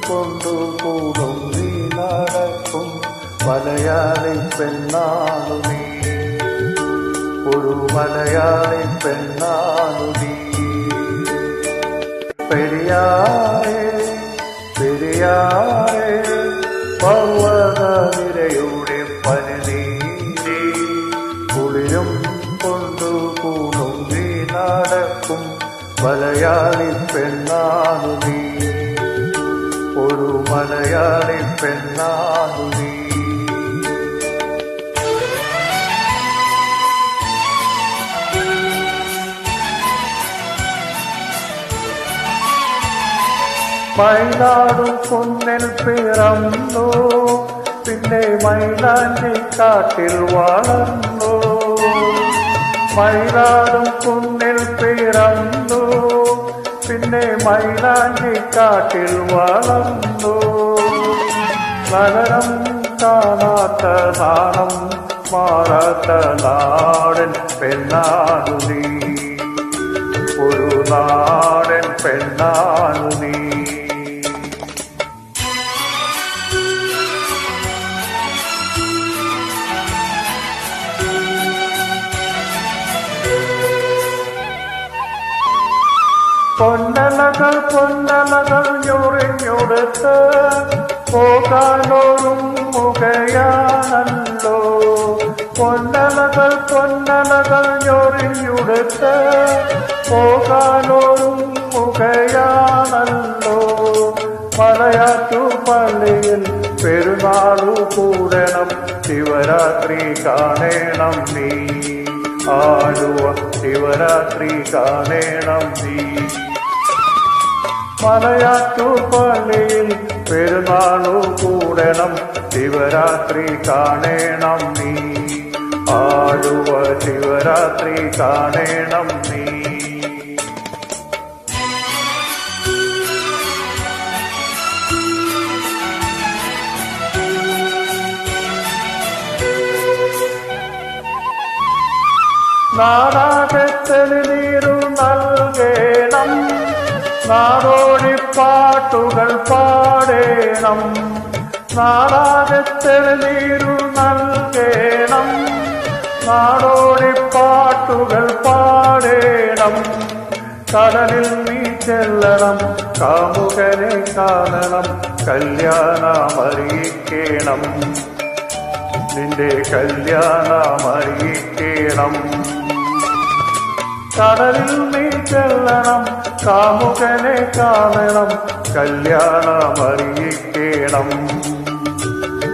കൊണ്ടു കൂടും നീ നടക്കും മലയാളി പെണ്ണാണു നീ, ഒരു മലയാളി പെണ്ണാണു നീ. പെരിയാറേ പെരിയാറേ പർവ്വതനിരയുടെ പനിനീരേ, കുളിരും കൊണ്ടു കൂടും നീ നടക്കും മലയാളി പെണ്ണാണു നീ, ഒരു മലയാളി പെണ്ണാണു നീ. മയിലാടും കുന്നിൽ പിറന്നു, പിന്നെ മൈലാഞ്ചി കാട്ടിൽ വളർന്നു. മയിലാടും കുന്നിൽ പിറന്നു, പിന്നെ മൈലാഞ്ചി കാട്ടിൽ വളർന്നു. നഗരം കാണാത്ത നാണം മാറാത്ത നാടൻ പെണ്ണാണു നീ, ഒരു നാടൻ പെണ്ണാണു നീ. പൊന്നലകൾ പൊന്നലകൾ ഞൊറിഞ്ഞൊടുത്ത് പോകാനോരും മുഖയാണല്ലോ. പൊന്നലകൾ പൊന്നലകൾ ഞൊറിഞ്ഞൊടുത്ത് പോകാനോരും മുഖയാണല്ലോ. മലയാറ്റു പള്ളിയിൽ പെരുന്നാളു കൂടണം, ശിവരാത്രി കാണേണം നീ. ആലുവ ശിവരാത്രി കാണേണം നീ. മലയാറ്റു പള്ളിയിൽ പെരുന്നാളു കൂടണം, ശിവരാത്രി കാണേണം നീ. ആലുവ ശിവരാത്രി കാണേണം നീ. നാടാകത്തെളിനീരു നൽകേണം, നാടോടിപ്പാട്ടുകൾ പാടേണം. നാടാകത്തെളിനീരു നൽകേണം, നാടോടിപ്പാട്ടുകൾ പാടേണം. കടലിൽ നീ ചെല്ലണം, കാമുകനെ കാണണം, കല്യാണമറിയിക്കണം, നിന്റെ കല്യാണമറിയിക്കണം. കടലിൽ നീ ചെല്ലണം, കാമുകനെ കാണണം, കല്യാണമറിയിക്കണം,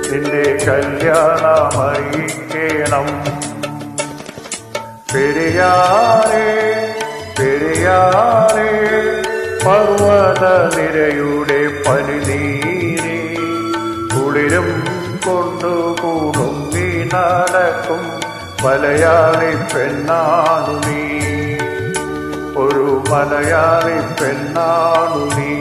നിന്റെ കല്യാണമറിയിക്കണം. പെരിയാറേ പെരിയാറേ പർവ്വതനിരയുടെ പനിനീരേ, കുളിരും കൊണ്ടുകൂടും നീ നടക്കും മലയാളി പെണ്ണാണു നീ, ഒരു മലയാളി പെണ്ണാണു നീ.